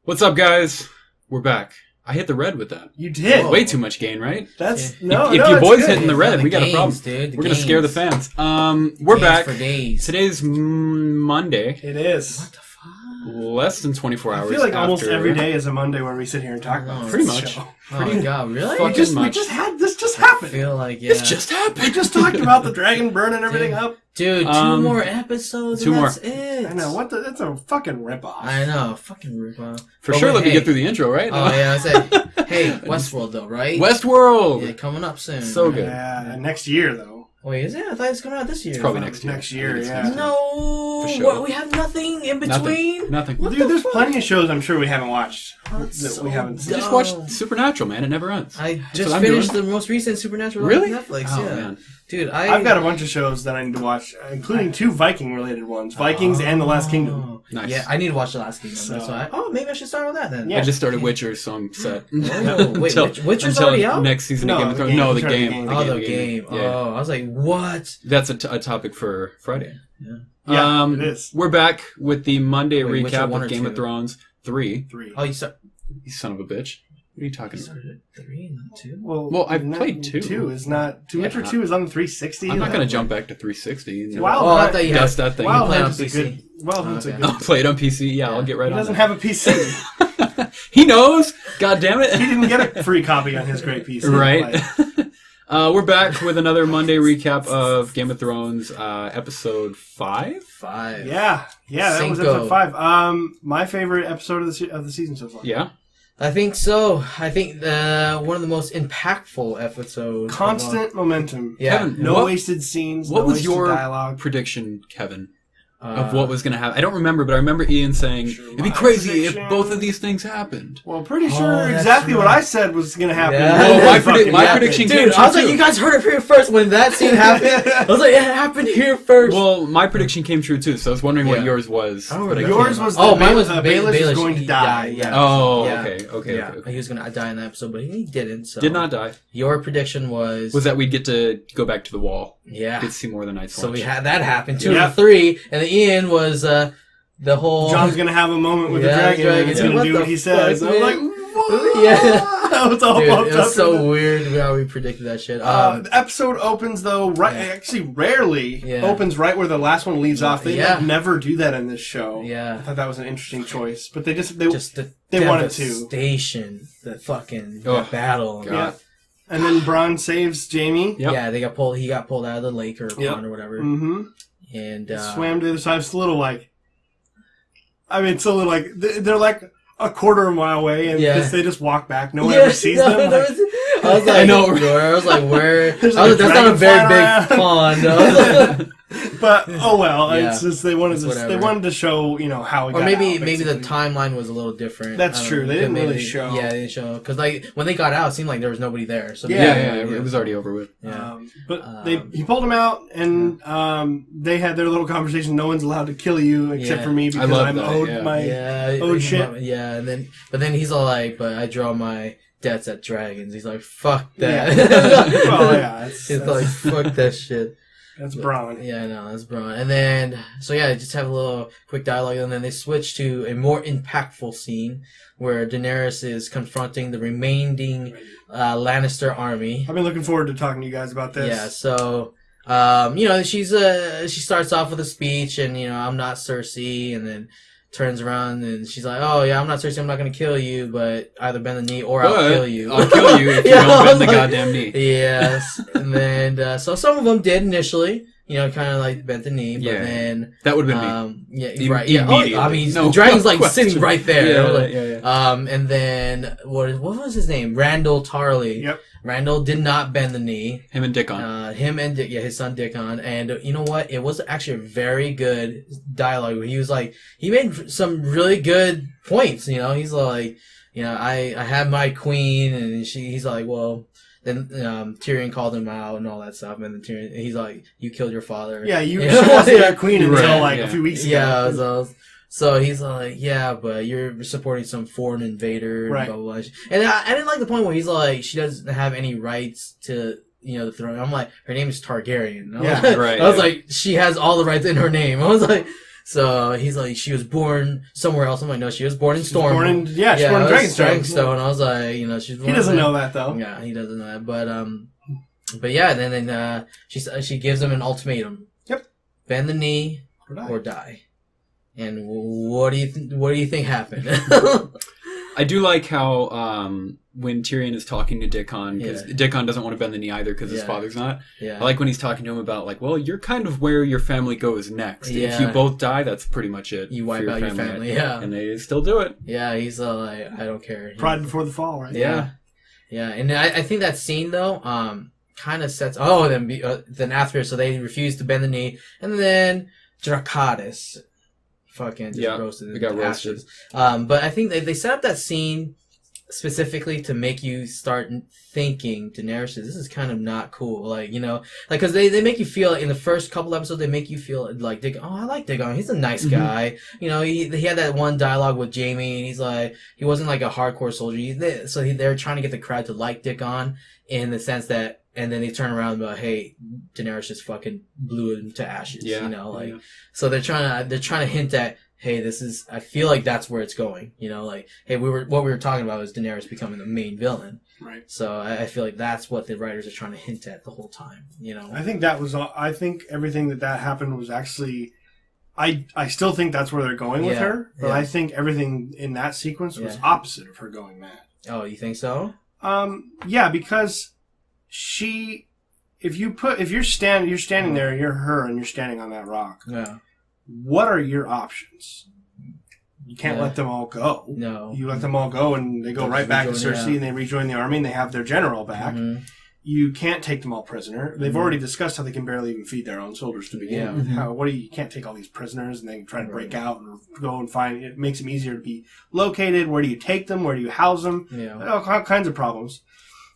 What's up, guys? We're back. I hit the red with that. You did. Way too much gain, right? That's If you boys hitting the red, we got a problem. Dude, We're gonna scare the fans. We're back. For days. Today's Monday. It is. What the fuck? Less than 24 hours. I feel like after... almost every day is a Monday where we sit here and talk about Pretty this much. show. Oh my god, really? Fucking This just happened. I feel like, yeah. This just happened. We just talked about the dragon burning everything up. Dude, two more episodes and that's it. I know. That's a fucking ripoff. I know. Fucking ripoff. For sure, let me get through the intro, right? Oh, yeah. I said, hey, Westworld, though, right? Westworld! Yeah, coming up soon. So good. Yeah, next year, though. Wait, is it? I thought it was coming out this year. It's probably next year. Next year, yeah. Next year. No! For sure. What, we have nothing in between? Nothing. Well, dude, there's plenty of shows I'm sure we haven't watched. That we haven't seen. Just watch Supernatural, man. It never ends. I just finished the most recent Supernatural on Netflix. Oh, yeah. man. Dude, I've got a bunch of shows that I need to watch, including two Viking-related ones. Vikings and The Last Kingdom. Nice. Yeah, I need to watch The Last Kingdom. So, maybe I should start with that then. Yeah. I just started Witcher, so I'm set. Oh, wait, Witcher's already out? Next season of No, Game of the Thrones. game. No, the Sorry, game. the game. Yeah. Oh, I was like, what? That's a topic for Friday. Yeah, it is. We're back with the Monday Witcher recap 1 or of Game 2? of Thrones 3. Oh, you started You son of a bitch. What are you talking about? at 3 and not 2? Well, I've played 2. 2 is not... Witcher 2 is on the 360. I'm not going to jump back to 360. Wild Oh, I Hunt- thought you That's had... that thing. Wild play Hunt on is a PC. good... Wild Hunt's a Okay. good... I'll play it on PC. Yeah, I'll get right He on doesn't that. have a PC. He knows! God damn He it! didn't get a free copy on his great PC. Right. Like, We're back with another Monday recap of Game of Thrones, episode 5? 5. yeah, that was Cinco. episode 5. My favorite episode of the season so far. Yeah? I think so. I think one of the most impactful episodes. Constant momentum. Yeah. Kevin, No wasted scenes. What no was wasted your dialogue. prediction, Kevin, Uh, of what was going to happen? I don't remember, but I remember Ian saying, it'd be my crazy if prediction- both of these things happened. Well, pretty sure that's exactly what right. I said was going to happen. Yeah. Well, It fucking my happened. prediction Dude, came I was true like, too. you guys heard it here first when that scene happened. I was like, it happened here first. Well, my prediction came true too, so I was wondering what Yeah. yours was. I don't remember Yours was oh, that mine was Baelish is Baelish. going to die. Yeah. Oh, Yeah. okay. Yeah, he was gonna die in that episode, but he didn't. So Did not die. Your prediction was Was that we'd get to go back to the wall. yeah. Get to see more of the Night's So Watch. we had that happen 2 Yeah. to 3, and the Ian was the whole John's going to have a moment with Yeah, the dragon and he's going to What do the what he says. fuck, I'm like, man? whoa! Yeah. I was all Dude, pumped it up. was so weird how we predicted that shit. The episode opens though actually rarely Yeah. opens right where the last one leaves off. They Yeah. never do that in this show. Yeah. I thought that was an interesting choice, but they just the they wanted to. devastation, the fucking Oh, battle. God. Yeah. And then Bronn saves Jamie. Yep. Yeah, they got pulled. He got pulled out of the lake or pond or whatever, Mm-hmm. and Swam to the other side. It's a little like, I mean, it's a little like they're like a quarter of a mile away, and they just walk back. No one ever sees them. Like, I was like, I know. I was like, where? There's I was like like, a that's not a very dragon big pond. I was like, but oh well, Yeah. it's just they wanted It's to whatever. they wanted to show how it or got maybe out, maybe the basically. timeline was a little different. That's true. They didn't really show. Yeah, they didn't show because like when they got out, it seemed like there was nobody there. So Yeah, it was already over with. Yeah. But he pulled him out, and they had their little conversation. No one's allowed to kill you except Yeah. for me because love I'm that, owed yeah. my Oh shit. Yeah, and then he's all like, "But I draw my debts at dragons." He's like, "Fuck that." Yeah. Well, yeah, He's like, "Fuck that shit." that's Bronn. Yeah, I know, that's Bronn. And then, so yeah, just have a little quick dialogue, and then they switch to a more impactful scene where Daenerys is confronting the remaining Lannister army. I've been looking forward to talking to you guys about this. Yeah, so she starts off with a speech, and I'm not Cersei, and then turns around and she's like, "Oh yeah, I'm not Cersei. I'm not gonna kill you, but either bend the knee or I'll kill you. I'll kill you if you Yeah, don't I bend the was like- goddamn knee." Yes, and then so some of them did initially, kind of like bent the knee, but Yeah. then That would have been me. right, yeah. Oh, I mean, No the dragon's like question. sitting right there. Yeah. And then what was his name? Randall Tarley. Yep. Randall did not bend the knee. Him and Dickon. Him and his son Dickon, and you know what? It was actually a very good dialogue. Where he was like, he made some really good points. He's like, I have my queen, and he's like, well, then Tyrion called him out and all that stuff, and then Tyrion, he's like, you killed your father. Yeah, she wasn't your queen until a few weeks ago. Yeah, so he's like, yeah, but you're supporting some foreign invader, and Right. blah, blah, blah. And I didn't like the point where he's like, she doesn't have any rights to, the throne. I'm like, her name is Targaryen. Yeah, right. I was like, she has all the rights in her name. I was like, So he's like, she was born somewhere else. I'm like, no, she was born in Storm. She's born in Dragonstone. I was like, you know, she's born. He doesn't know that though. Yeah, he doesn't know that. But yeah, then she gives him an ultimatum. Yep. Bend the knee or die. And what do you think happened? I do like how when Tyrion is talking to Dickon, because Dickon doesn't want to bend the knee either because his father's not. Yeah. I like when he's talking to him about like, well, you're kind of where your family goes next. Yeah. If you both die, that's pretty much it. You wipe out your family. Yeah. And they still do it. Yeah, he's like, I don't care. Pride before the fall, right? Yeah. Yeah, and I think that scene though, kind of sets. Oh, then after, so they refuse to bend the knee, and then Dracarys fucking just roasted. They got roasted. But I think they set up that scene specifically to make you start thinking Daenerys, this is kind of not cool. Like, you know, like, because they make you feel, in the first couple episodes, they make you feel like Dickon. Oh, I like Dickon. He's a nice guy. You know, he had that one dialogue with Jaime, and he's like, he wasn't like a hardcore soldier. They're trying to get the crowd to like Dickon in the sense that, and then they turn around and go, hey, Daenerys just fucking blew him to ashes. You know, like, so they're trying to hint at, hey, I feel like that's where it's going. You know, like, hey, what we were talking about was Daenerys becoming the main villain. Right. So I feel like that's what the writers are trying to hint at the whole time. You know, I think everything that happened was actually, I still think that's where they're going with her, but I think everything in that sequence was opposite of her going mad. Oh, you think so? Yeah, because if you're standing there, you're her, and you're standing on that rock. Yeah. What are your options? You can't let them all go. No. You let them all go, and they go right back to Cersei, and they rejoin the army, and they have their general back. Mm-hmm. You can't take them all prisoner. They've already discussed how they can barely even feed their own soldiers to begin with. You can't take all these prisoners and then try to break out and go and find. It makes them easier to be located. Where do you take them? Where do you house them? Yeah. All kinds of problems.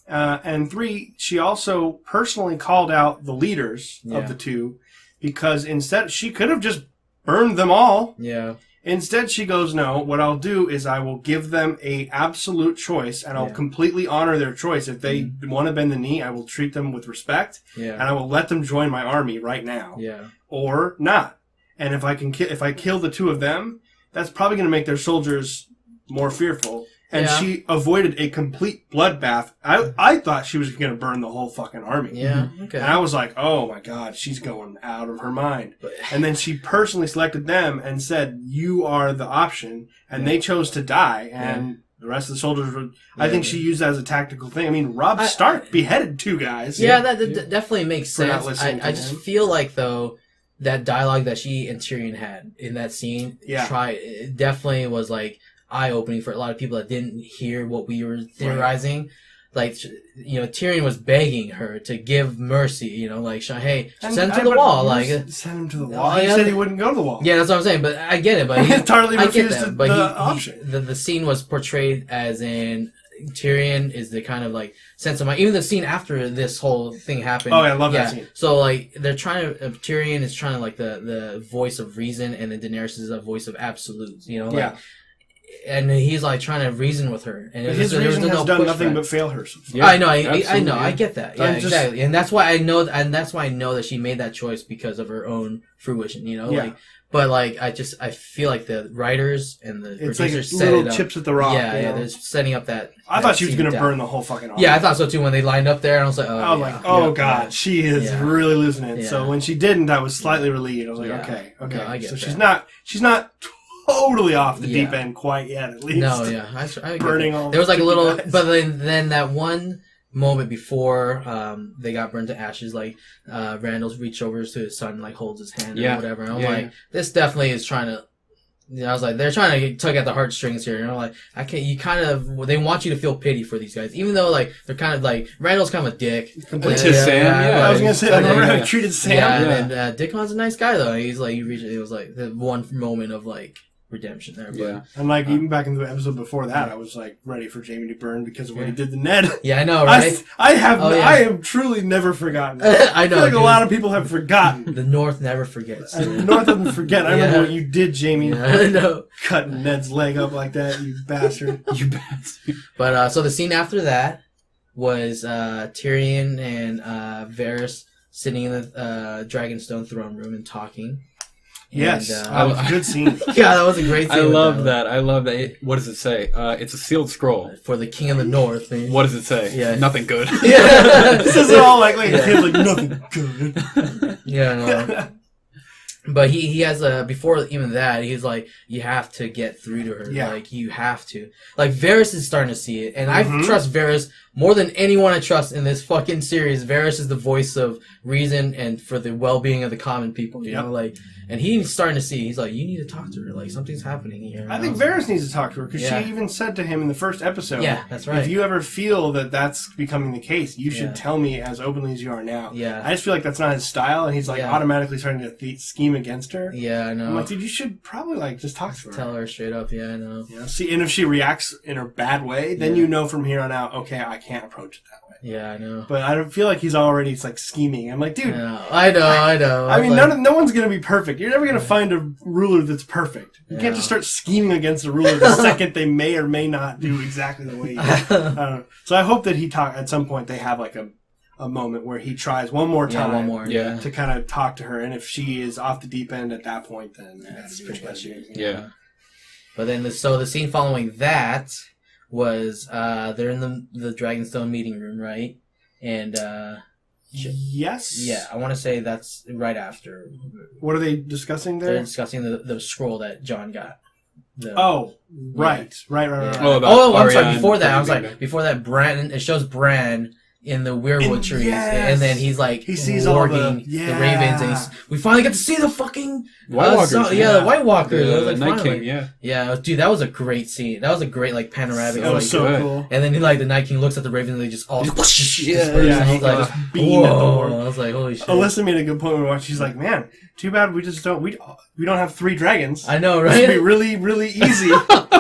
And 3, she also personally called out the leaders of the two, because instead she could have just burned them all. Yeah. Instead, she goes, no, what I'll do is I will give them a absolute choice, and I'll completely honor their choice. If they want to bend the knee, I will treat them with respect, and I will let them join my army right now. Yeah. Or not. And if I kill the 2 of them, that's probably going to make their soldiers more fearful. And she avoided a complete bloodbath. I thought she was going to burn the whole fucking army. Yeah, okay. And I was like, oh my God, she's going out of her mind. And then she personally selected them and said, you are the option. And they chose to die. And the rest of the soldiers were... I think she used that as a tactical thing. I mean, Robb Stark beheaded 2 guys. Yeah, that definitely makes sense. I just feel like, though, that dialogue that she and Tyrion had in that scene it definitely was like eye-opening for a lot of people that didn't hear what we were theorizing. Like, you know, Tyrion was begging her to give mercy, you know, like, hey, send him to the wall. Like, send him to the wall. He said he wouldn't go to the wall. Yeah, that's what I'm saying, but I get it. But he entirely refused the option. The scene was portrayed as in Tyrion is the kind of, like, sense of mind. Even the scene after this whole thing happened. Oh, yeah, I love that scene. So, like, they're trying to, Tyrion is trying to, like, the voice of reason, and then Daenerys is a voice of absolutes, you know? Like, and he's like trying to reason with her, and his reason has done nothing but fail her. Yeah, I know, I get that. Yeah, exactly, and that's why I know that she made that choice because of her own fruition. You know, like, but like I feel like the writers and the producers like little chips at the rock. Yeah, they're setting up that. I thought she was going to burn the whole fucking army. Yeah, I thought so too when they lined up there, and I was like, oh, God, she is really losing it. So when she didn't, I was slightly relieved. I was like, okay, no, I get so that. she's not totally off the deep end quite yet, at least. No, I burning all. There was like a little, but then that one moment before they got burned to ashes, like Randall's reached over to his son, like holds his hand or whatever. And I'm like, this definitely is trying to. I was like, they're trying to tug at the heartstrings here. And I'm like, they want you to feel pity for these guys, even though like they're kind of like Randall's kind of a dick. To Sam, I was gonna say, I remember how he treated Sam. Yeah, and Dickon's a nice guy though. He's like, it was like the one moment of like redemption there. But, and like even back in the episode before that, I was like ready for Jaime to burn because of what he did to Ned. Yeah, I know, right? I have truly never forgotten. I know. I feel like a lot of people have forgotten. The North never forgets. The North doesn't forget. I remember what you did, Jaime. Yeah, I know. Cutting Ned's leg up like that, you bastard. You bastard. But so the scene after that was Tyrion and Varys sitting in the Dragonstone throne room and talking. Yes, And, good scene. Yeah, that was a great scene. I love that. I love that. What does it say? It's a sealed scroll. For the King of the North. Man. What does it say? Yeah. Nothing good. Yeah. This is all like kids like nothing good. Yeah, no. But he has before even that, he's like, you have to get through to her. Yeah. Like, you have to. Like, Varys is starting to see it. And I trust Varys more than anyone I trust in this fucking series. Varys is the voice of reason and for the well-being of the common people, you know? Like, and he's starting to see, he's like, you need to talk to her. Like, something's happening here. I think Varys needs to talk to her, because she even said to him in the first episode, yeah, that's right. if you ever feel that that's becoming the case, you should tell me as openly as you are now. Yeah. I just feel like that's not his style, and he's like automatically starting to scheme against her. Yeah, I know. I'm like, dude, you should probably like just talk to her. Tell her straight up, yeah, I know. You know, see, and if she reacts in a bad way, then you know from here on out, okay, I can't approach it that way. Yeah, I know. But I don't feel like he's already like scheming. I'm like, dude. I know. I mean, no one's going to be perfect. You're never going to find a ruler that's perfect. You can't just start scheming against a ruler the second they may or may not do exactly the way you do. So I hope that at some point they have like a moment where he tries one more time to kind of talk to her. And if she is off the deep end at that point, then that's pretty much it. Yeah. But then the scene following that was they're in the Dragonstone meeting room, right? And yes, yeah, I want to say that's right after. What are they discussing there? They're discussing the scroll that Jon got. Right. Yeah. Oh, I'm sorry. Before that, I was like, before that, Bran. It shows Bran in the weirwood trees, and then he's like he sees warging all the ravens, and we finally get to see the fucking White Walkers. the White Walkers. The like, Night finally. King, yeah, dude, that was a great scene. That was a great like panoramic. That was so good. cool. And then the Night King looks at the ravens, and they just all disperse. He's like, just beating at the horn. I was like, holy shit. Alyssa made a good point when we watched. She's like, man, too bad we don't have 3 dragons. I know, This right? would be really, really easy.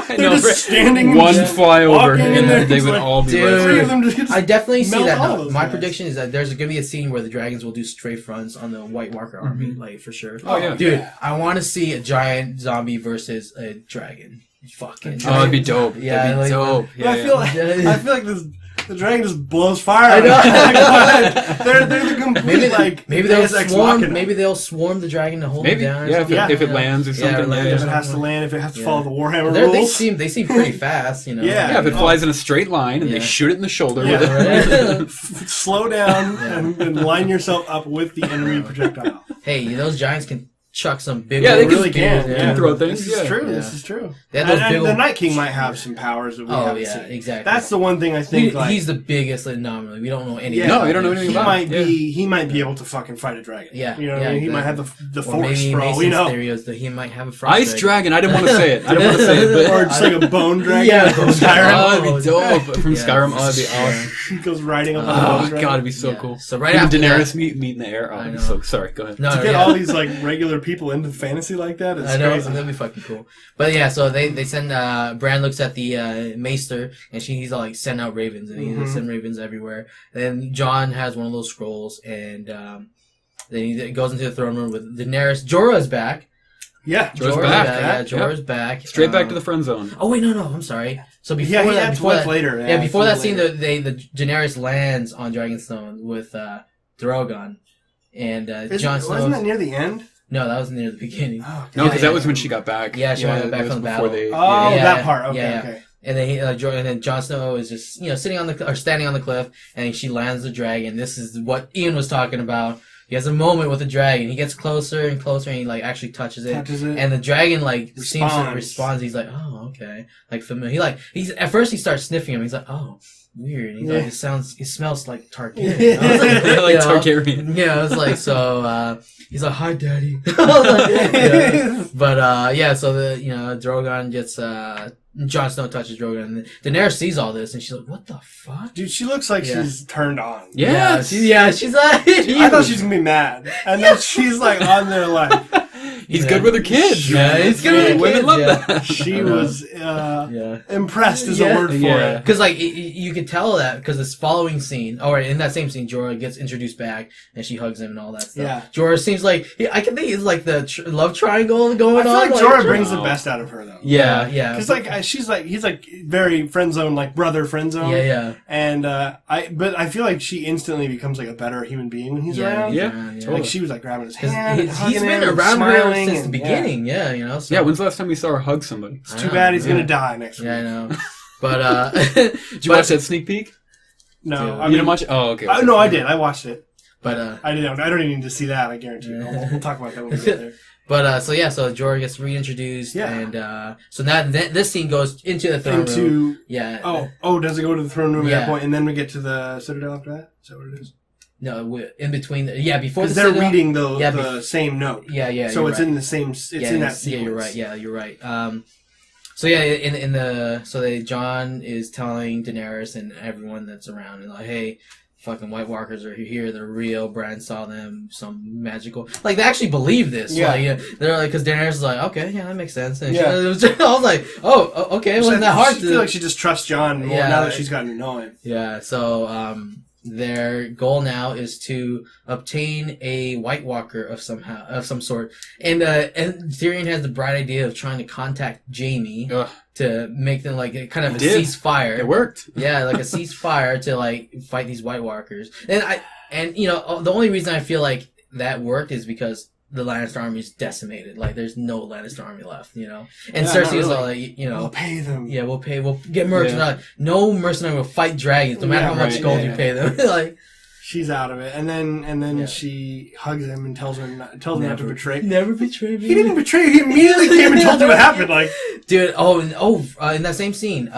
I know, just standing one just flyover, walking in and there, they it's would like, all be dude, Three of right. them just I definitely see melt that. all Now. those My guys. prediction is that there's going to be a scene where the dragons will do strafe fronts on the White Walker army, like for sure. Oh yeah, Dude, I want to see a giant zombie versus a dragon. Fucking. Oh, that'd be dope. Yeah, that'd be dope. But I feel like the dragon just blows fire. I know. They're the complete maybe they'll swarm the dragon to hold Maybe, him down. yeah, if it lands or something. If it has to land, if it has to follow the Warhammer They rules. seem pretty fast, you know. Yeah, if it flies in a straight line and they shoot it in the shoulder with right? Slow down and line yourself up with the enemy projectile. Hey, those giants can chuck some big. Yeah, they really can. can throw things. This is true. This is true. They had those big the Night King might have some powers that we haven't seen. Exactly. That's the one thing I think. He's the biggest anomaly. We don't know anything. No, you don't know anything about it. He might be able to fucking fight a dragon. Yeah, you know what I mean? He might have the or force, maybe bro. You know, theory is that he might have a frost Ice dragon. I didn't want to say it. But or just like a bone dragon. Yeah, from bone Skyrim. Oh, that'd be dope. From Skyrim, oh, that'd be awesome. He goes riding up on the bone Oh dragon. god, it'd be so cool. So right Him after and Daenerys that, meet in the air. Oh, I know. so sorry. Go ahead. No, to get all these like regular people into fantasy like that, it's I know, crazy. that'd be fucking cool. But yeah, so they send Bran looks at the maester, and he's all like send out ravens, and he send ravens everywhere. And then Jon has one of those scrolls, and then he goes into the throne room with Daenerys. Jorah's back. Yeah, Jorah's back. Yeah, Jorah's back. Straight back to the friend zone. Oh wait, no, I'm sorry. So before later. Yeah, before that scene, the Daenerys lands on Dragonstone with Drogon, and Jon Snow. Wasn't that near the end? No, that was near the beginning. Oh, No, because that was when she got back. Yeah, she got back from the battle. That part. Okay. And then Jon Snow is just standing on the cliff, and she lands the dragon. This is what Ian was talking about. He has a moment with the dragon. He gets closer and closer, and he like actually touches it. And the dragon seems to respond. He's like, oh, okay, like familiar. He's at first he starts sniffing him. He's like, oh, weird. He's like, it smells like Targaryen. Targaryen. Yeah, I was like, so. He's like, hi, daddy. But so Drogon gets Jon Snow touches Drogon, and Daenerys sees all this, and she's like, "What the fuck, dude?" She looks like she's turned on. Yeah, she's like, I thought she was gonna be mad, and then she's like on there like, he's good with her kids. Yeah, he's good with her Women kids. love that. She was impressed is a word for it. Because you could tell that because this following scene, in that same scene, Jorah gets introduced back and she hugs him and all that stuff. Yeah, Jorah seems like I can think it's like the love triangle going on. I feel like Jorah brings the best out of her though. Yeah. Because he's like very friend zone, like brother friend zone. Yeah. And I feel like she instantly becomes like a better human being when he's around. Yeah. Like she was like grabbing his hand, he's been around her since the beginning. Yeah, you know. So. Yeah, when's the last time we saw her hug somebody? It's too bad he's gonna die next week. Yeah, I know. But did you watch that sneak peek? No, you didn't watch it? Oh, okay. No, I did. I watched it. But I didn't. I don't even need to see that. I guarantee you. We'll talk about that when we get there. But so Jorah gets reintroduced, and so now this scene goes into the throne room. Yeah. Oh, does it go to the throne room at that point, and then we get to the Citadel after that? Is that what it is? No, in between. Before the they're Citadel, reading the same note. Yeah. So it's right. in the same. It's in that sequence. Yeah, you're right. Yeah, you're right. John is telling Daenerys and everyone that's around, and like, hey. Fucking White Walkers are here. They're real. Bran saw them. Some magical. Like, they actually believe this. Yeah. Like, they're like, because Daenerys is like, okay, yeah, that makes sense. And I was like, oh, okay. It wasn't that hard. I feel like she just trusts Jon more now that she's gotten to know him. Yeah. So, their goal now is to obtain a White Walker of some sort. And Tyrion has the bright idea of trying to contact Jaime. To make them like kind of a ceasefire. It worked. Yeah, like a ceasefire to like fight these White Walkers. And you know, the only reason I feel like that worked is because the Lannister army is decimated. Like there's no Lannister army left, you know. And Cersei was like, you know, we'll pay them. Yeah, we'll get mercenary. Yeah. No mercenary will fight dragons, no matter how much gold you pay them. Like she's out of it, and then she hugs him and tells him not to betray. Never betray me. He didn't betray you. He immediately came and told you what happened. Like, dude. In that same scene,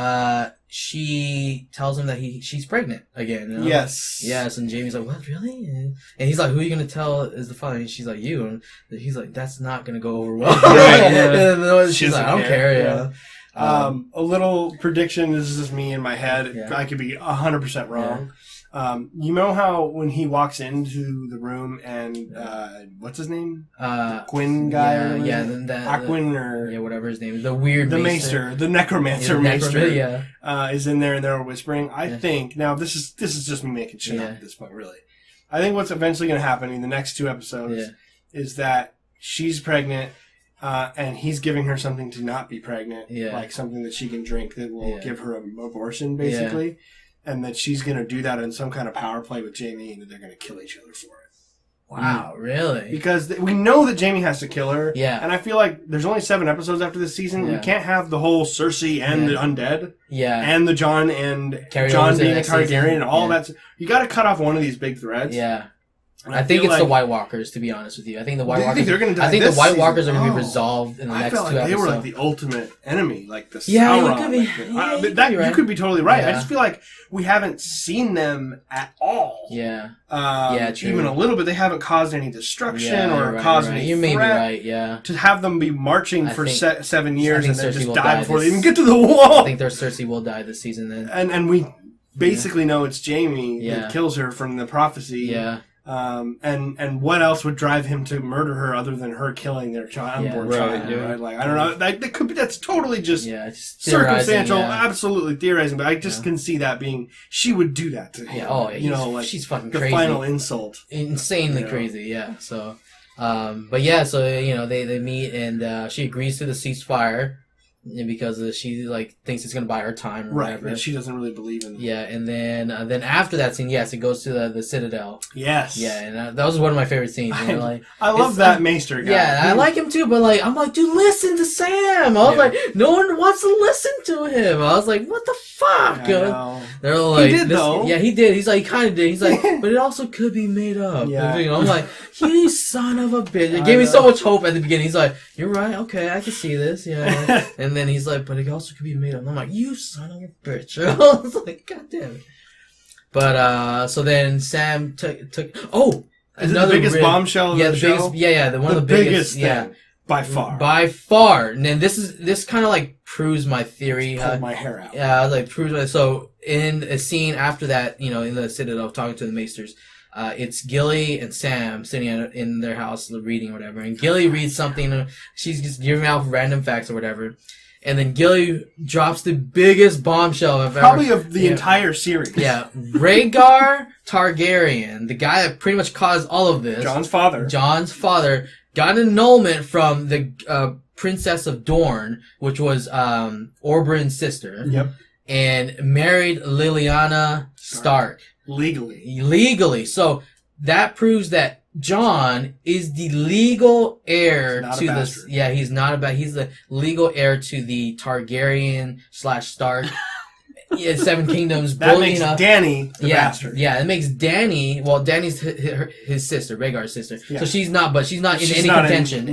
she tells him that she's pregnant again. You know? Yes. And Jaime's like, what, really? And he's like, who are you gonna tell is the father? And she's like, you. And he's like, that's not gonna go over well. And she's like, I don't care. Yeah. A little prediction. This is just me in my head. Yeah. I could be 100% wrong. You know how when he walks into the room and what's his name? Quinn guy. Aquin whatever his name is. The weird maester, the necromancer maester. Is in there and they're whispering. I think now this is just me making shit up at this point. Really, I think what's eventually going to happen in the next 2 episodes is that she's pregnant. And he's giving her something to not be pregnant, like something that she can drink that will give her an abortion, basically. Yeah. And that she's going to do that in some kind of power play with Jaime, and that they're going to kill each other for it. Wow, really? Because we know that Jaime has to kill her. Yeah. And I feel like there's only 7 episodes after this season. You can't have the whole Cersei and the undead. Yeah. And the Jon and Jon being a Targaryen and all that. You got to cut off one of these big threads. Yeah. I think it's the White Walkers, to be honest with you. I think the White Walkers. I think the White Walkers are going to be resolved in the next 2 episodes. I felt like they were like the ultimate enemy, like the Sauron. Yeah, you could be totally right. Yeah. I just feel like we haven't seen them at all. Yeah. True. Even a little bit. They haven't caused any destruction or caused any threat. You may be right. Yeah. To have them be marching for 7 years and then just die before they even get to the wall. I think their Cersei will die this season. Then. And we basically know it's Jaime that kills her from the prophecy. Yeah. And what else would drive him to murder her other than her killing their unborn child? Yeah. Right? Like I don't know. That could be. That's totally just circumstantial. Absolutely theorizing. But I just can see that being. She would do that to him. Yeah. She's fucking the crazy. The final insult. Insanely crazy. Yeah. So, they meet and she agrees to the ceasefire. Because she thinks it's gonna buy her time, or whatever. Right? She doesn't really believe in it. Yeah, and then after that scene, it goes to the Citadel. Yes. Yeah, and that was one of my favorite scenes. I love that Maester guy. Yeah, I like him too, but I'm like, dude, listen to Sam. I was like, no one wants to listen to him. I was like, what the fuck? They're like, he did though. Yeah, he did. He's like, he kind of did. He's like, but it also could be made up. Yeah. I'm like, you son of a bitch. It gave me so much hope at the beginning. He's like, you're right. Okay, I can see this. Yeah. And then he's like, but it also could be made up. And I'm like, you son of a bitch. I was like, God damn it. But, so then Sam took another the biggest bombshell of the show? One of the biggest thing, by far. By far. And then this kind of proves my theory. Pulled my hair out. Yeah, so in a scene after that, in the Citadel talking to the Maesters, it's Gilly and Sam sitting in their house reading or whatever. And Gilly reads something. She's just giving out random facts or whatever. And then Gilly drops the biggest bombshell I've probably of the entire series. Yeah. Rhaegar Targaryen, the guy that pretty much caused all of this. John's father. Got an annulment from the Princess of Dorne, which was Oberyn's sister. Yep. And married Lyanna Stark. Legally. So that proves that John is the legal heir to this. Bastard. Yeah, he's not a bad. He's the legal heir to the Targaryen / Stark. Seven Kingdoms. That makes Dany the bastard. Yeah, it makes Dany. Well, Dany's his sister, Rhaegar's sister. Yeah. So she's not in any contention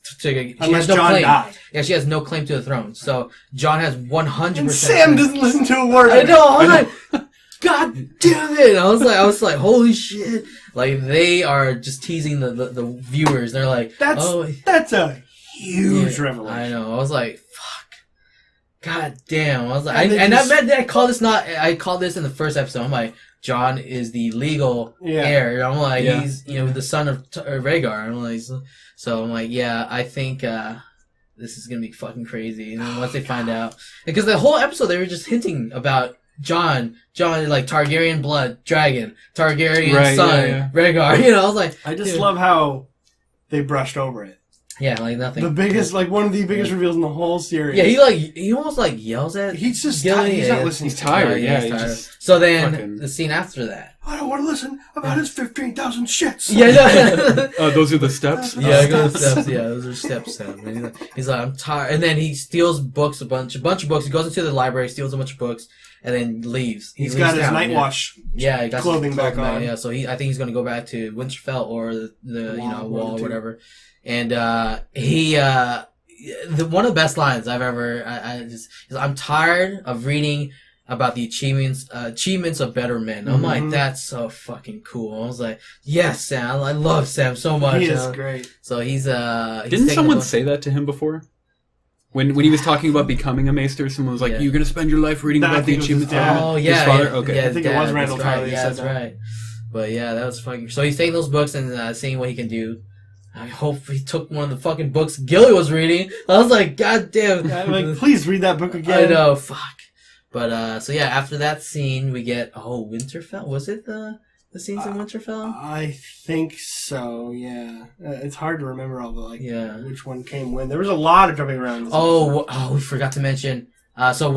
she unless has no John claim. died. Yeah, she has no claim to the throne. So John has 100%. And Sam doesn't listen to a word. I know. I was like, God damn it! I was like, holy shit! Like they are just teasing the viewers. They're like, that's a huge revelation. I know. I was like, God damn! I was like, I call this in the first episode. I'm like, John is the legal heir. I'm like, he's the son of Rhaegar. I'm like, so I'm like, yeah, I think this is gonna be fucking crazy. And then once they find out, because the whole episode they were just hinting about John like Targaryen blood, dragon, Targaryen son, Rhaegar. I was like, I just love how they brushed over it. Yeah, like nothing. The biggest, one of the biggest reveals in the whole series. Yeah, he almost yells at. He's just tired. He's not listening. He's tired. He's tired. So then the scene after that. I don't want to listen about his 15,000 shits. Yeah, no. Those are the steps. Yeah, the steps. Yeah, those are steps. And he's like, I'm tired. And then he steals books, a bunch of books. He goes into the library, steals a bunch of books, and then leaves. He's got his night watch. Yeah, he got clothing back on. Yeah, so I think he's gonna go back to Winterfell or the wall or whatever. And one of the best lines I've ever is I'm tired of reading about the achievements of better men. I'm like, that's so fucking cool. I was like, yes, Sam. I love Sam so much. He is great. So he's didn't someone say that to him before? When he was talking about becoming a maester, someone was like, "You're gonna spend your life reading about the achievements." Oh yeah, his father. Okay, yeah, I think it was Randall Tarly. Yeah, that's right. But yeah, that was fucking. So he's taking those books and seeing what he can do. I hope he took one of the fucking books Gilly was reading. I was like, God damn. I'm like, please read that book again. I know, fuck. But, so yeah, after that scene, we get, Winterfell? Was it the scenes in Winterfell? I think so, yeah. It's hard to remember all the, which one came when. There was a lot of jumping around. We forgot to mention. So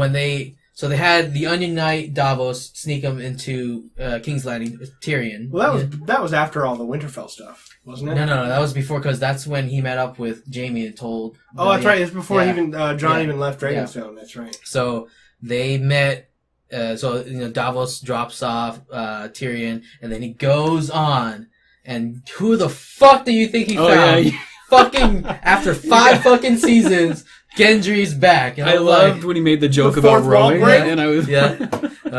they had the Onion Knight Davos sneak him into King's Landing with Tyrion. Well, that was after all the Winterfell stuff, wasn't it? No, that was before, because that's when he met up with Jaime and told. That's right. It's before Jon even left Dragonstone. That's right. So they met. Davos drops off Tyrion, and then he goes on. And who the fuck do you think he found? Yeah. Fucking after 5 fucking seasons. Gendry's back. And I loved when he made the joke about rowing, and I was I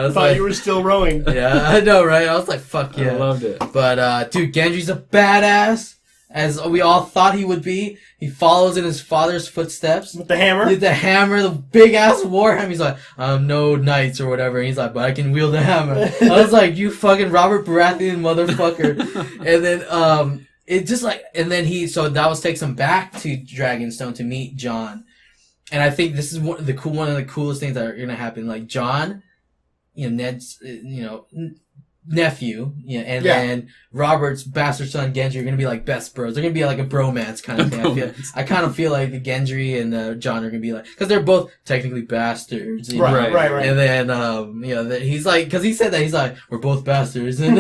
thought you were still rowing. Yeah, I know, right? I was like, "Fuck yeah!" I loved it. But dude, Gendry's a badass, as we all thought he would be. He follows in his father's footsteps with the hammer. The big ass warhammer. He's like, no knights or whatever. And he's like, but I can wield the hammer. I was like, you fucking Robert Baratheon motherfucker. And then so Davos takes him back to Dragonstone to meet Jon. And I think this is one of the coolest things that are going to happen. Like Jon, Ned's, nephew, then Robert's bastard son Gendry are going to be like best bros. They're going to be like a bromance kind of thing. I kind of feel like the Gendry and Jon are going to be like, because they're both technically bastards. Right. And then, he's like, because he said that, he's like, we're both bastards. And,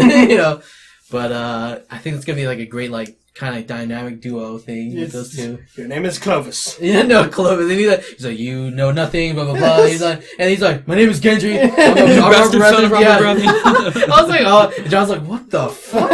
but I think it's going to be like a great, like, kind of dynamic duo thing with those two. Your name is Clovis. Yeah, no, Clovis. And he's like, you know nothing, blah, blah, blah. He's like, my name is Gendry. I'm a bastard son of Robert Baratheon. I was like, and John's like, what the fuck?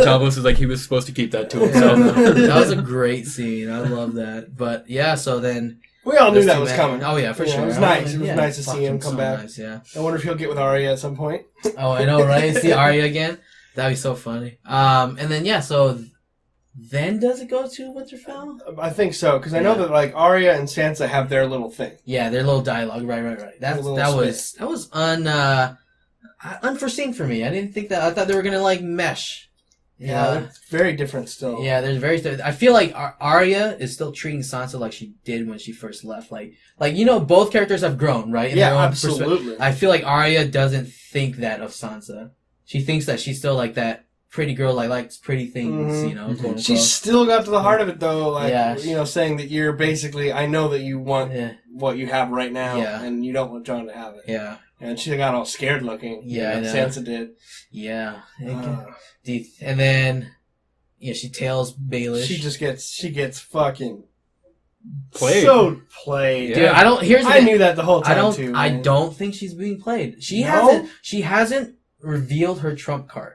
Davos is like, he was supposed to keep that to himself. That was a great scene. I love that. But yeah, so then. We all knew that was coming. Oh yeah, for sure. It was nice. It was nice to see him come back. Nice, yeah. I wonder if he'll get with Arya at some point. Oh, I know, right? See Arya again? That'd be so funny. And then, so then does it go to Winterfell? I think so, because I know that like Arya and Sansa have their little thing. Yeah, their little dialogue. Right. That was unforeseen for me. I didn't think that. I thought they were gonna like mesh. Yeah, it's very different still. Yeah, there's I feel like Arya is still treating Sansa like she did when she first left. Like both characters have grown, right? In their own absolutely. I feel like Arya doesn't think that of Sansa. She thinks that she's still like that pretty girl, like likes pretty things, quote unquote. She's still got to the heart of it though, like saying that you're basically, I know that you want what you have right now, and you don't want Jon to have it. Yeah. And she got all scared looking. Yeah, Sansa did. Yeah. And then she tails Baelish. She gets fucking played. So played. Dude, I knew that the whole time too. Man. I don't think she's being played. She hasn't revealed her trump card.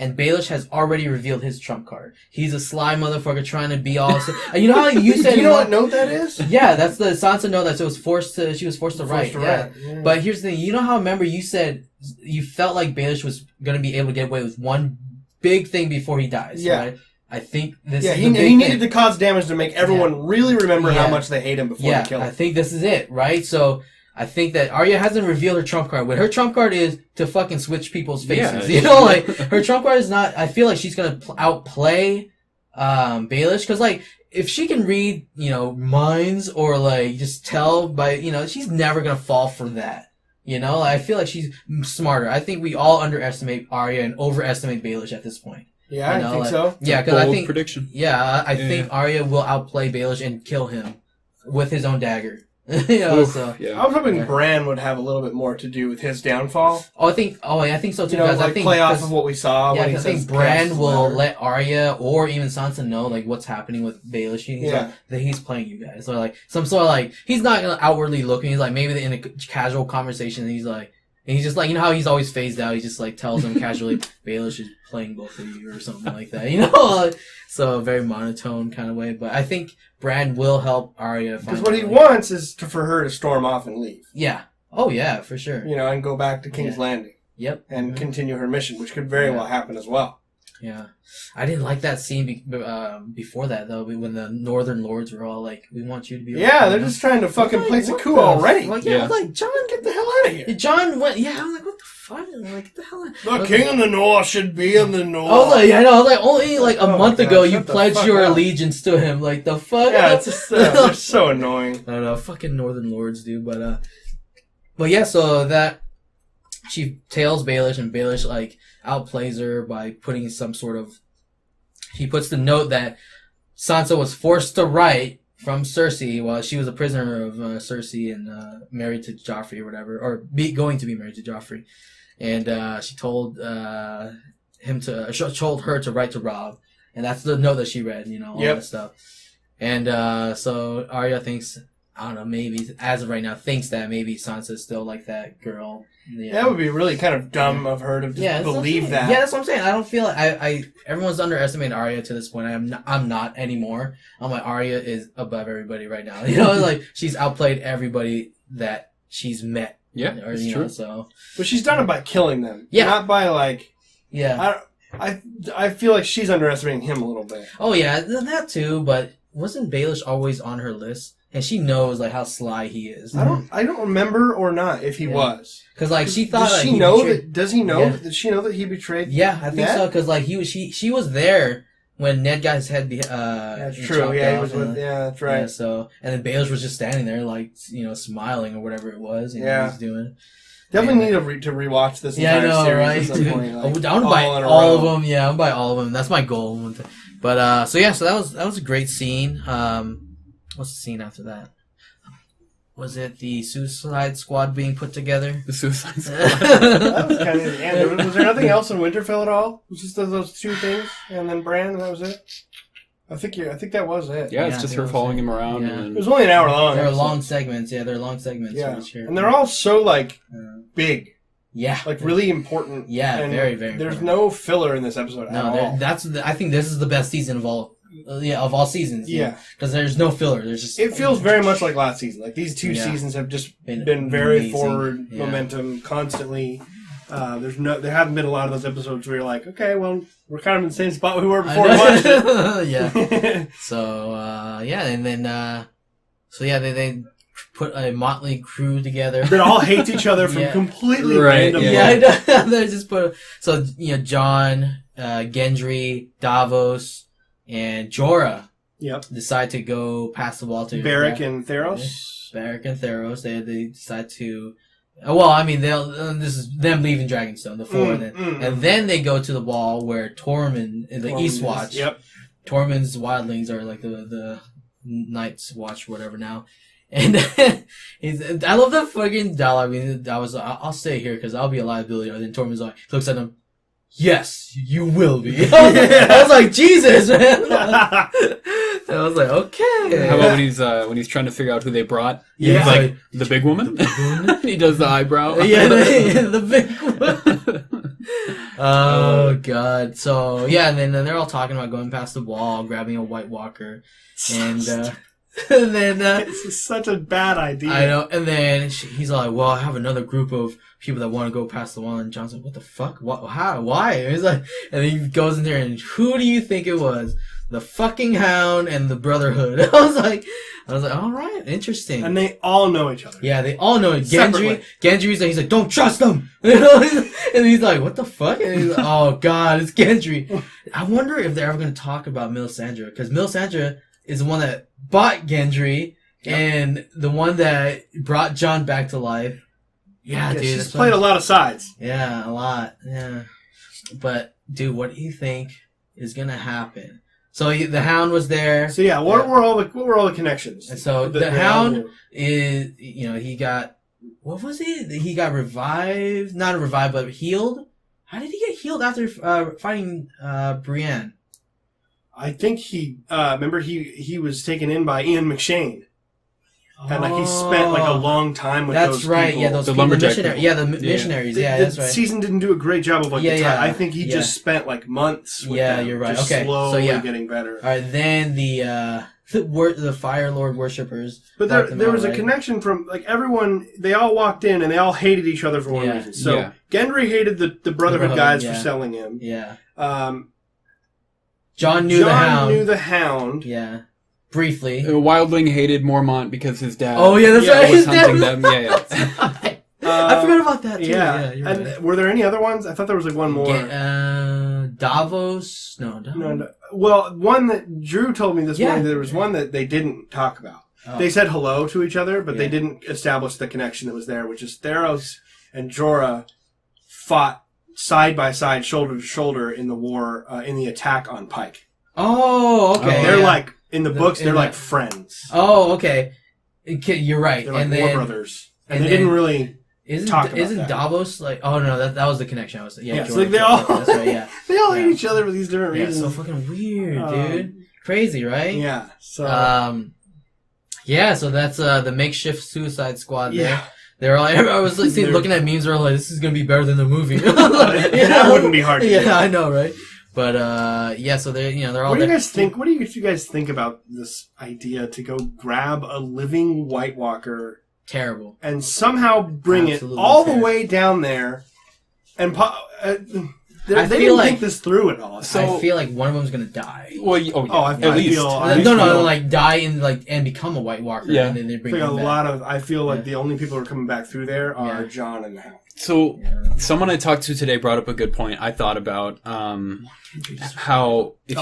And Baelish has already revealed his trump card. He's a sly motherfucker trying to be all. You know how you said. Do you know what note that is? Yeah, that's the Sansa note that she was forced to write. Yeah. But here's the thing. You know how remember you said you felt like Baelish was gonna be able to get away with one big thing before he dies. Yeah. Right? I think this. Yeah, he needed to cause damage to make everyone really remember how much they hate him before they kill him. I think this is it, right? So. I think that Arya hasn't revealed her trump card. What her trump card is to fucking switch people's faces. Yeah. You know, like, her trump card is not, I feel like she's gonna outplay, Baelish. Cause like, if she can read, minds or like, just tell by, she's never gonna fall for that. I feel like she's smarter. I think we all underestimate Arya and overestimate Baelish at this point. Yeah, I think so. Yeah, cause I think, prediction. Yeah, I think Arya will outplay Baelish and kill him with his own dagger. I was hoping Bran would have a little bit more to do with his downfall. I think so too. Because I think play off of what we saw. Yeah, I think Bran will let Arya or even Sansa know like what's happening with Baelish. That he's playing you guys. So like some sort of like he's not gonna outwardly looking. He's like maybe in a casual conversation. He's like. And he's just like, how he's always phased out. He just like tells them casually, Baelish is playing both of you or something like that, So a very monotone kind of way. But I think Bran will help Arya. Because what he wants is for her to storm off and leave. Yeah. Oh yeah, for sure. And go back to King's Landing. Yep. And continue her mission, which could very well happen as well. Yeah. I didn't like that scene before that, though, when the Northern Lords were all like, we want you to be... Yeah, they're just trying to fucking place a coup already. I was like, John, get the hell out of here. John went... Yeah, I was like, what the fuck? I'm like, get the hell out. The King of the North should be in the North. I was like, only like a month ago you pledged your allegiance to him. Like, the fuck? Yeah, it's just they're so annoying. I don't know, fucking Northern Lords, dude. But yeah, so that... She tails Baelish, and Baelish, like, outplays her by putting some sort of... He puts the note that Sansa was forced to write from Cersei while she was a prisoner of Cersei and married to Joffrey or whatever, or going to be married to Joffrey. And she told told her to write to Robb, and that's the note that she read, all that stuff. And so Arya thinks, I don't know, maybe as of right now, thinks that maybe Sansa's still like that girl. Yeah. That would be really kind of dumb of her to just believe that. Yeah, that's what I'm saying. I don't feel like everyone's underestimating Arya to this point. I'm not anymore. I'm like, Arya is above everybody right now. Like she's outplayed everybody that she's met. Yeah, it's true. So, but she's done it by killing them. Yeah, not by like. Yeah. I feel like she's underestimating him a little bit. Oh yeah, that too. But wasn't Baelish always on her list? And she knows like how sly he is. I don't remember or not if he was. Because like she thought. Does she know that? Does he know? Does she know that he betrayed? Yeah, I think so. Because like she was there when Ned got his head. That's true. Yeah, he was with. Yeah, that's right. Yeah, so and then Baelish was just standing there like smiling or whatever it was. He was doing. Definitely need to rewatch this entire series right? at some point. Like, I'm gonna buy all of them. Yeah, I'm gonna buy all of them. That's my goal. But so that was a great scene. What's the scene after that? Was it the Suicide Squad being put together? The Suicide Squad. That was kind of the end. Was there nothing else in Winterfell at all? It was just those two things, and then Bran, and that was it. I think that was it. Yeah, it's just her following him around. Yeah. It was only an hour long. They're long segments. Yeah, they're long segments. Yeah, and they're all so like big. Yeah, like really important. Yeah, and very, very. There's important. no filler in this episode at all. I think this is the best season of all. Of all seasons. Yeah, because there's no filler. There's just. It feels very much like last season. Like these two seasons have just been very amazing. Forward momentum constantly. There haven't been a lot of those episodes where you're like, okay, well, we're kind of in the same spot we were before we watched it. Yeah. So and then they put a motley crew together. That all hate each other from completely random. Yeah, they just put Jon, Gendry, Davos, and Jorah. Yep. Decide to go past the wall to Beric and Theros. Beric and Theros. They decide to. Well, I mean, this is them leaving Dragonstone, the four, and then they go to the wall where Tormund, the Eastwatch. Yep. Tormund's wildlings are like the Night's Watch, whatever now. And I love that fucking dialogue. I mean, I'll stay here because I'll be a liability. And then Tormund's like, looks at him. yes, you will be. I was like, Jesus, man. I was like, okay. How about when he's trying to figure out who they brought? Yeah. He's like, the big woman? He does the eyebrow. Yeah, the big woman. Oh, God. So, yeah, and then they're all talking about going past the wall, grabbing a White Walker. And then... it's such a bad idea. I know. And then he's like, well, I have another group of people that want to go past the wall. And John's like, what the fuck? What? How? Why? And he's like, and then he goes in there, and who do you think it was? The fucking Hound and the Brotherhood. I was like, all right, interesting. And they all know each other. Yeah, they all know it. Gendry's like, he's like, don't trust them. And he's like, what the fuck? And he's like, oh God, it's Gendry. I wonder if they're ever going to talk about Melisandre, because Melisandre is the one that bought Gendry and the one that brought Jon back to life. Yeah, dude. She's played a lot of sides. Yeah, a lot. Yeah. But, dude, what do you think is going to happen? So the Hound was there. So yeah, what were all the connections? And so the Hound is, he got, what was it? He got revived, not revived, but healed. How did he get healed after fighting Brienne? I think remember he was taken in by Ian McShane. And he spent a long time with those people. That's right, yeah, those the people, lumberjack. Yeah, the missionaries, that's right. The season didn't do a great job of I think he just spent months with them. You're right. Just okay. slowly getting better. Alright, then the Fire Lord worshippers. But there was a connection from everyone. They all walked in and they all hated each other for one reason. So Gendry hated the Brotherhood guys for selling him. Yeah. John knew the Hound. Yeah. Briefly. Wildling hated Mormont because his dad. Oh yeah, that's right. Was hunting them. Yeah. I forgot about that too. Yeah. And right. Were there any other ones? I thought there was one more. Davos. No. Well, one that Drew told me this morning. There was one that they didn't talk about. Oh. They said hello to each other, but they didn't establish the connection that was there, which is Theros and Jorah fought side by side, shoulder to shoulder in the war, in the attack on Pike. Oh, okay. They're in the books, they're friends. Oh, okay. You're right. They're war brothers. And they didn't really talk about Isn't that. Davos oh no, that was the connection I was yeah, so they all that's right, yeah. They all hate each other for these different reasons. So fucking weird, dude. Crazy, right? Yeah. So so that's the makeshift Suicide Squad there. Yeah. They're all. I was looking at memes. They're all like, "This is gonna be better than the movie." That wouldn't be hard to do. Yeah, I know, right? But so they're all. What do you guys think? What do you guys think about this idea to go grab a living White Walker? Terrible. And somehow bring it all the way down there, and they didn't think this through at all. So I feel like one of them's gonna die. Well, at least. Die in and become a White Walker. Yeah. And then they bring him back. I feel like the only people who are coming back through there are Jon and the Hound. So, someone I talked to today brought up a good point. I thought about how if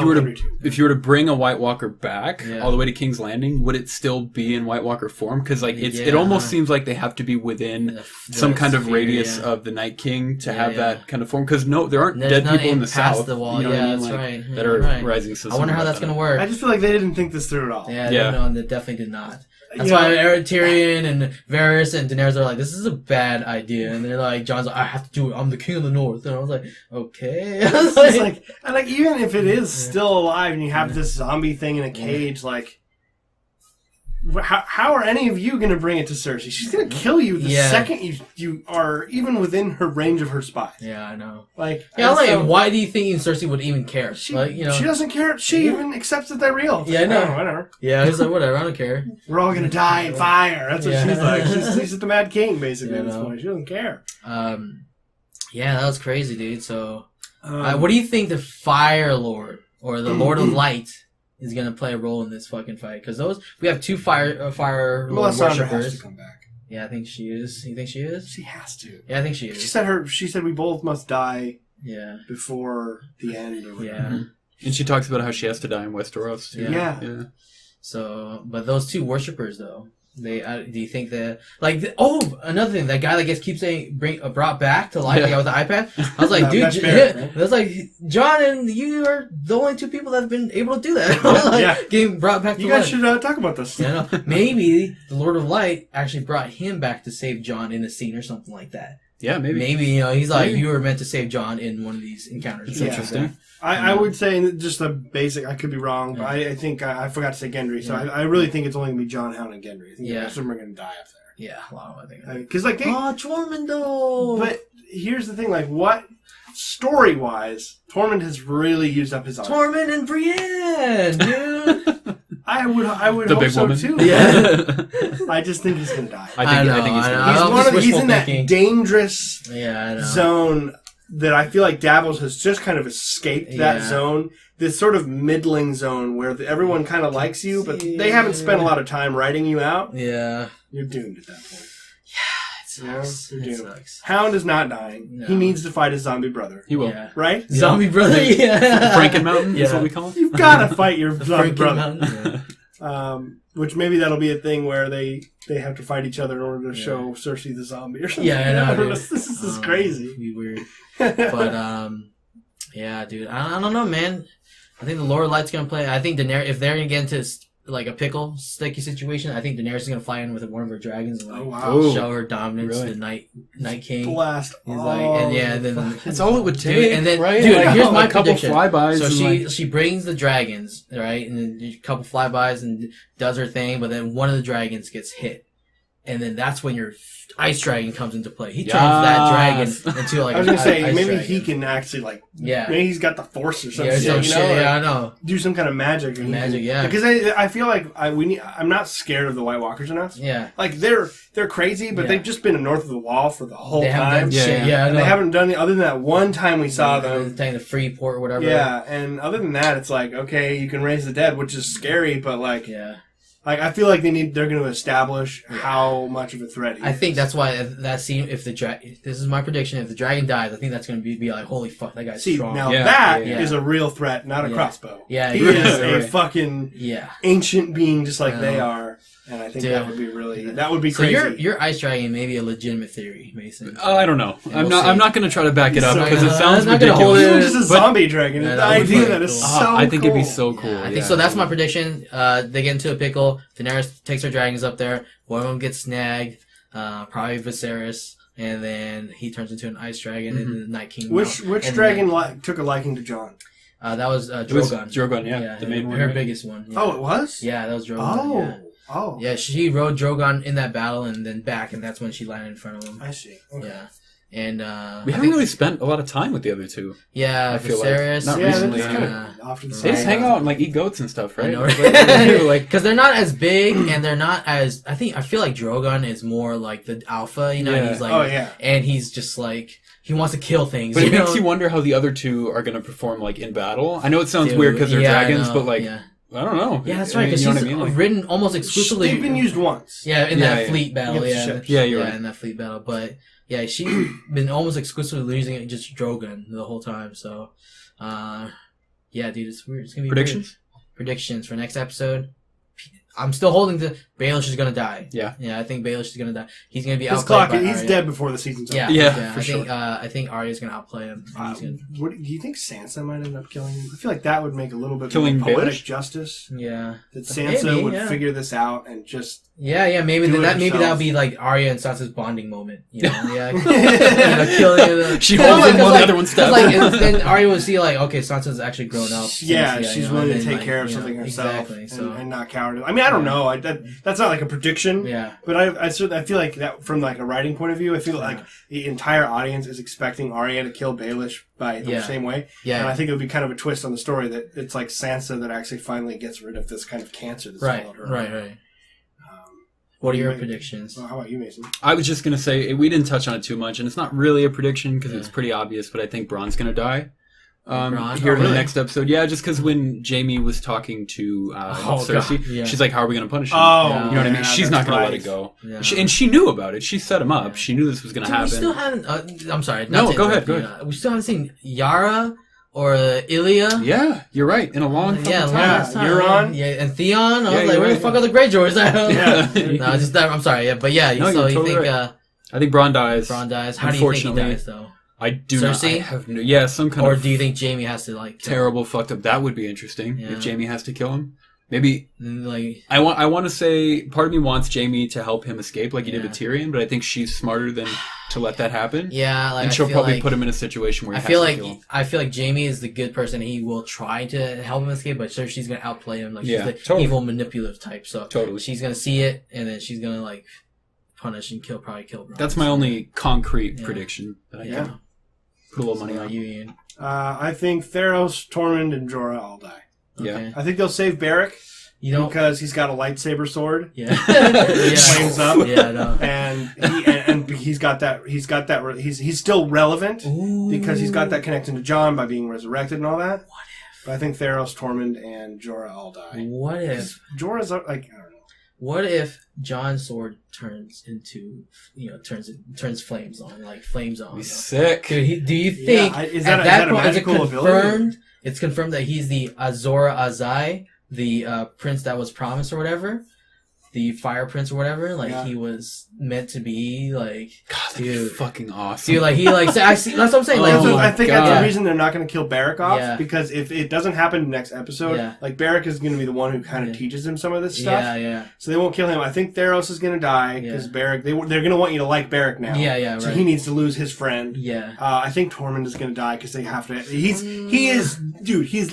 you were to bring a White Walker back all the way to King's Landing, would it still be in White Walker form? Because it almost seems like they have to be within some kind of radius of the Night King to have that kind of form. Because there aren't dead people in the south. The wall. You know that's right. That are rising. I wonder how that's going to work. I just feel like they didn't think this through at all. Yeah. No, they definitely did not. That's why Tyrion and Varys and Daenerys are like, this is a bad idea. And they're like, Jon's like, I have to do it. I'm the king of the north. And I was like, okay. And even if it is still alive and you have this zombie thing in a cage, how are any of you going to bring it to Cersei? She's going to kill you the second you are even within her range of her spies. Yeah, I know. Why do you think Cersei would even care? She doesn't care. She even accepts that they're real. Yeah, I know. Whatever. Yeah, he's like, whatever, I don't care. We're all going to die in fire. That's what she's like. She's the Mad King, basically, at this point. She doesn't care. That was crazy, dude. So, what do you think the Fire Lord or the Lord of Light is going to play a role in this fucking fight? Because we have two fire Lord worshippers. Has to come back. Yeah, I think she is. You think she is? She has to. Yeah, I think she is. She said we both must die. Yeah. Before the end. Or yeah. And she talks about how she has to die in Westeros. Yeah. So, but those two worshippers though. Do you think that another thing, that guy that keeps saying brought back to life, the guy with the iPad? I was like, dude, that's like Jon and you are the only two people that have been able to do that. Getting brought back to life. You guys should talk about this. Maybe the Lord of Light actually brought him back to save Jon in a scene or something like that. Yeah, maybe. Maybe, he's like, you were meant to save Jon in one of these encounters. It's interesting. I would say just a basic. I could be wrong, but I think I forgot to say Gendry. So I really think it's only gonna be Jon, Hound, and Gendry. I think the rest of them are gonna die up there. Yeah, a lot of I think. Because Tormund though. But here's the thing: like, what story wise, Tormund has really used up his arc. Tormund and Brienne, dude. I would the hope big so woman. too. Yeah. I just think he's gonna die. I think he's gonna die. He's in that dangerous I know. zone that I feel like Davos has just kind of escaped that zone. This sort of middling zone where everyone kind of likes you, but they haven't spent a lot of time writing you out. Yeah. You're doomed at that point. Yeah, it sucks. You're doomed. Sucks. Hound is not dying. No. He needs to fight his zombie brother. He will. Yeah. Right? Zombie brother, yeah. Frankenmountain is what we call him. You've got to fight your zombie brother. Yeah. Which maybe that'll be a thing where they have to fight each other in order to show Cersei the zombie or something. Yeah, I know. This is crazy. It'd be weird. But, yeah, dude. I don't know, man. I think the Lord Light's gonna play. I think Daenerys, if they're gonna get into like a pickle sticky situation, I think Daenerys is gonna fly in with one of her dragons and show her dominance. Really? The Night King. Blast. He's then that's all it would take. And then, right? dude, like, here's my a couple prediction. flybys. So she brings the dragons, right, and then a couple flybys and does her thing, but then one of the dragons gets hit, and then that's when your ice dragon comes into play. He turns that dragon into like. I was gonna say ice maybe dragon. he can actually maybe he's got the force or something. I know. Do some kind of magic. Because I feel like I'm not scared of the White Walkers enough. Yeah. Like they're crazy, but they've just been north of the wall for the whole they time. And they haven't done other than that one time we saw them taking the Freeport or whatever. Yeah, and other than that, it's like okay, you can raise the dead, which is scary, but like Like I feel like they're going to establish how much of a threat he is. I think that's why that scene. If this is my prediction, if the dragon dies, I think that's going to be like, holy fuck, that guy's strong. Now that is a real threat, not a crossbow. Yeah, he is a fucking ancient being, just like they are. And I think that would be crazy. So your ice dragon may be a legitimate theory, Mason. I don't know. I'm not going to try to back it up because it sounds not ridiculous. Even just a zombie dragon. The idea that is so cool. I think it'd be so cool. I think so. That's my prediction. They get into a pickle. Daenerys takes her dragons up there. One of them gets snagged. Probably Viserys. And then he turns into an ice dragon and the Night King. Which dragon took a liking to Jon? That was Drogon. Drogon, the main one. Her biggest one. Yeah. Oh, it was? Yeah, that was Drogon. Oh. Yeah, she rode Drogon in that battle and then back, and that's when she landed in front of him. I see. Okay. Yeah. And we haven't really spent a lot of time with the other two. Yeah, I feel Viserys. Not recently. Often they just hang out and like eat goats and stuff, right? I know, because they're not as big and they're not as. I feel like Drogon is more like the alpha, and he's like, and he's just like. He wants to kill things. But it makes you wonder how the other two are going to perform like in battle. I know it sounds weird because they're dragons, but like. Yeah. I don't know. Yeah, that's right. Because he's ridden almost exclusively. They've been used once. Yeah, in that fleet battle. You're right. In that fleet battle. But yeah, she's been almost exclusively using just Drogon the whole time. So, yeah, dude, it's weird. It's gonna be predictions for next episode. I'm still holding to Baelish is gonna die. Yeah, I think Baelish is gonna die. He's gonna be outplayed by Arya. He's dead before the season's over. Yeah, for sure. I think Arya's gonna outplay him. Do you think Sansa might end up killing him? I feel like that would make a little bit more poetic justice. Yeah, that Sansa would figure this out and just. Yeah, maybe that would be like Arya and Sansa's bonding moment. You know, killing. She holds him while the other one stabs. Then Arya would see like, okay, Sansa's actually grown up. Yeah, she's willing to take care of something herself and not coward. I mean, I don't know. That's not like a prediction. Yeah. But I feel like that from like a writing point of view, I feel like the entire audience is expecting Arya to kill Baelish by the same way. Yeah. And I think it would be kind of a twist on the story that it's like Sansa that actually finally gets rid of this kind of cancer that's followed her. Right. What are your predictions? Well, how about you, Mason? I was just going to say, we didn't touch on it too much, and it's not really a prediction because it's pretty obvious, but I think Bronn's going to die. Here in the next episode. Yeah, just because when Jaime was talking to Cersei, she's like, how are we going to punish him? You know what I mean? She's not going to let it go. Yeah. And she knew about it. She set him up. She knew this was going to happen. We still haven't... I'm sorry. No, go ahead. We still haven't seen Yara or Ilya. Yeah, you're right. In a long time. Euron. Yeah, and Theon. I was like, where the fuck are the Greyjoys at? No, just that. I'm sorry. Yeah, but yeah. No, so you think... Right. I think Bronn dies. How do you think he dies, though? I do Cersei? not have no... some kind of... Or do you think Jaime has to, like... Terrible, fucked up... That would be interesting, if Jaime has to kill him. Maybe... Like... I want to say... Part of me wants Jaime to help him escape, like he did with Tyrion, but I think she's smarter than to let that happen. Yeah, like, and she'll probably put him in a situation where he I feel like Jamie is the good person. He will try to help him escape, but sure she's gonna outplay him. Like she's the evil, manipulative type. So she's gonna see it, and then she's gonna like punish and probably kill. Bronn. That's my only concrete prediction that I can put a little money on. You, I think Theros, Tormund, and Jorah all die. Yeah, okay. I think they'll save Beric. Because he's got a lightsaber sword. Yeah. Flames up. Yeah, no. And he's got that. He's still relevant because he's got that connection to Jon by being resurrected and all that. What if? But I think Theros, Tormund, and Jorah all die. What if Jorah's like, I don't know. What if Jon's sword turns into turns flames on, like flames on? Sick. Do you think is that a magical ability? It's confirmed that he's the Azor Ahai, the prince that was promised or whatever, the fire prince or whatever. Like he was meant to be. Like, God, dude, fucking awesome. Dude, like he like I see. That's what I'm saying. Like, I think that's the reason they're not going to kill Beric off because if it doesn't happen in the next episode, like Beric is going to be the one who kind of teaches him some of this stuff. Yeah. So they won't kill him. I think Theros is going to die because Beric. They're going to want you to like Beric now. Yeah. Right. So he needs to lose his friend. Yeah. I think Tormund is going to die because they have to. He's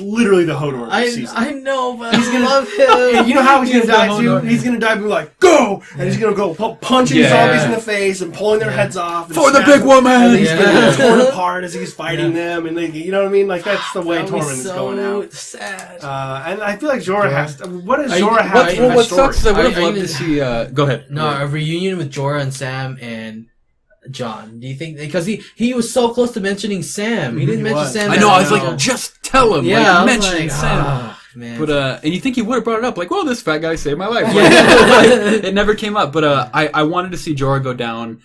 literally the Hodor of this season. I know, but I love him. You know how he's going to die too? He's going to die and be like, go! And he's going to go punching zombies in the face and pulling their heads off. For the big woman! And he's getting torn apart as he's fighting them. And you know what I mean? Like, that's the way Tormund is going out. Sad. And I feel like Jorah has to... What does Jorah have in What his story? sucks is I would have loved to see... go ahead. No, a reunion with Jorah and Sam and Jon. Do you think... Because he was so close to mentioning Sam. He didn't mention Sam. I know, I was like, just tell him. Yeah, like, mention Sam. Man. But and you think he would have brought it up, like, well, this fat guy saved my life. It never came up. But I wanted to see Jorah go down,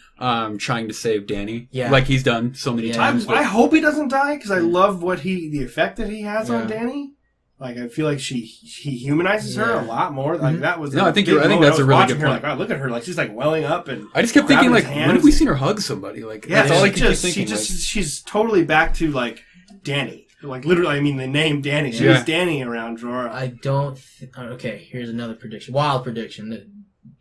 trying to save Dany, like he's done so many times. I hope he doesn't die because I love the effect that he has on Dany. Like I feel like he humanizes her a lot more. Like that was I think that's a really good point. Like, oh, look at her, like she's like welling up, and I just kept thinking, like, when have we seen her hug somebody? Like, that's all I could keep thinking. She's totally back to like Dany. Like, literally, I mean, the name Dany. She was Dany around Jorah. I don't... Okay, here's another prediction. Wild prediction. That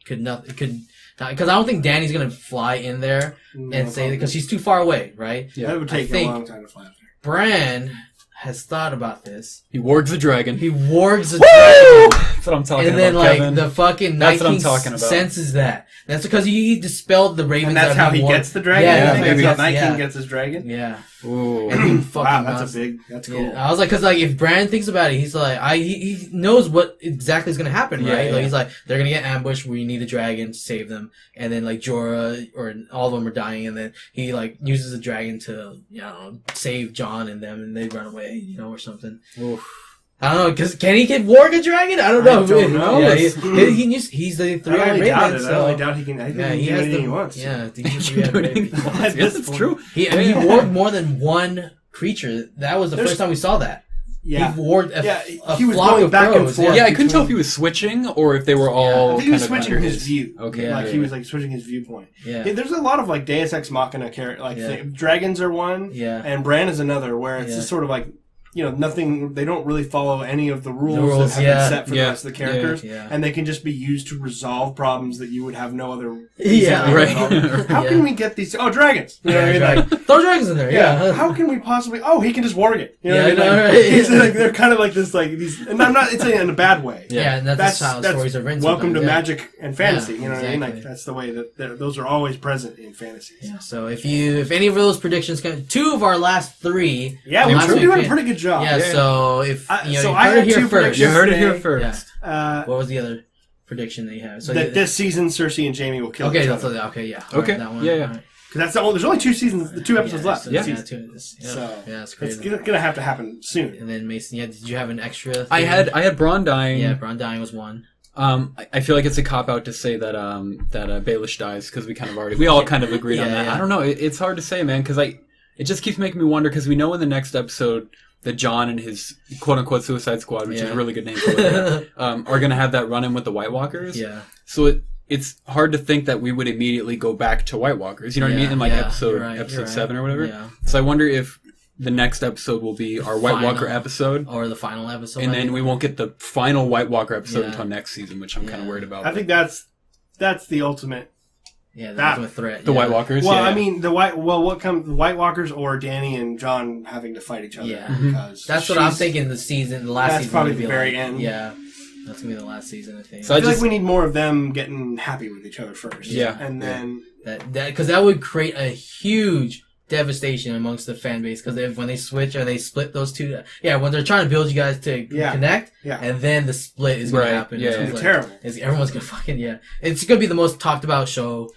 could not... Because I don't think Dany's going to fly in there and say... Because she's too far away, right? Yeah, that would take a long time to fly up there. Bran has thought about this. He wargs the dragon. That's what I'm talking about, And then, Kevin. the fucking Night King senses that. That's because he dispelled the ravens. And that's how he gets the dragon? Yeah, that's how Night King gets his dragon? Yeah. Ooh. Wow, that's cool. Yeah. I was like, because like if Bran thinks about it, he's like, he knows what exactly is gonna happen, right? Yeah. Like he's like, they're gonna get ambushed. We need a dragon to save them, and then like Jorah or all of them are dying, and then he like uses the dragon to save Jon and them, and they run away, or something. Oof. I don't know, because can he warg a dragon? I don't know. I don't know. Yeah, he's the three-eyed raven. I only doubt he can. He can do anything he wants. Yeah, he can do anything he wants. Yes, it's true. He warged more than one creature. That was the first time we saw that. Yeah. He warged he was going back and forth. Yeah, I couldn't tell if he was switching or if they were all. He was switching his view. Okay, he was like switching his viewpoint. Yeah. There's a lot of like Deus Ex Machina character, dragons are one, and Bran is another, where it's just sort of like. Nothing. They don't really follow any of the rules that have been set for the rest of the characters, and they can just be used to resolve problems that you would have no other. Right. How can we get these? Oh, dragons! You know what I mean? Like, throw dragons in there. Yeah. How can we possibly? Oh, he can just warg it. You know what I mean? Like, they're kind of like this, like these. And I'm not. It's in a bad way. Yeah, and that's how stories are written. Welcome to magic and fantasy. You know what I mean? Like that's the way that those are always present in fantasies. Yeah. So if any of those predictions come, 2 of our last 3. Yeah, we're doing a pretty good job. Yeah. So if I heard it here first. You heard it here first. What was the other prediction that you have? So that this season Cersei and Jamie will kill each other. Okay, yeah. Okay. That one. Yeah. Because that's there's only 2 seasons, 2 episodes left. So that's crazy. It's gonna have to happen soon. And then Mason, did you have an extra thing? I had Bronn dying. Yeah, Bronn dying was one. I feel like it's a cop out to say that Baelish dies because we all kind of agreed on that. Yeah. I don't know. It's hard to say, man, because it just keeps making me wonder because we know in the next episode that Jon and his quote-unquote Suicide Squad, which is a really good name for it, are going to have that run-in with the White Walkers. Yeah. So it's hard to think that we would immediately go back to White Walkers. You know what I mean? In episode 7 or whatever. Yeah. So I wonder if the next episode will be our White Walker episode. Or the final episode. And then we won't get the final White Walker episode until next season, which I'm kind of worried about. I think that's the ultimate Yeah, the ultimate threat. The White Walkers. Well, I mean, the White Walkers or Danny and John having to fight each other. Yeah, because that's what I'm thinking. The last season. That's probably the very end. Yeah, that's gonna be the last season, I think. So I feel like we need more of them getting happy with each other first. Yeah, and then because that would create a huge devastation amongst the fan base, because when they switch or they split those two, when they're trying to build you guys to connect, and then the split is going to happen. It's like, terrible. Everyone's going to fucking, it's going to be the most talked about show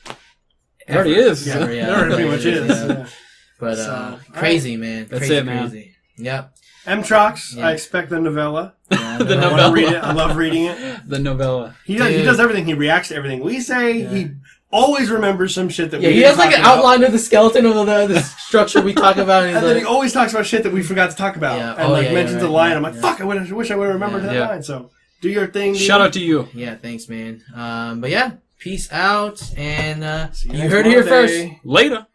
ever. It already is. Yeah, it already pretty much is. Yeah. But, crazy, man. That's crazy, it, man. Crazy. Yep. M-Trox, I expect the novella. Yeah, the novella. novella. I read it. I love reading it. The novella. He does everything. He reacts to everything we say. He always remembers some shit that we he has like an outline of the skeleton of the structure we talk about. And then he always talks about shit that we forgot to talk about. Yeah. And mentions a line. I'm like, fuck, I wish I would have remembered that line. So do your thing. Shout out to you. Yeah, thanks, man. But peace out. And you heard it here first. Later.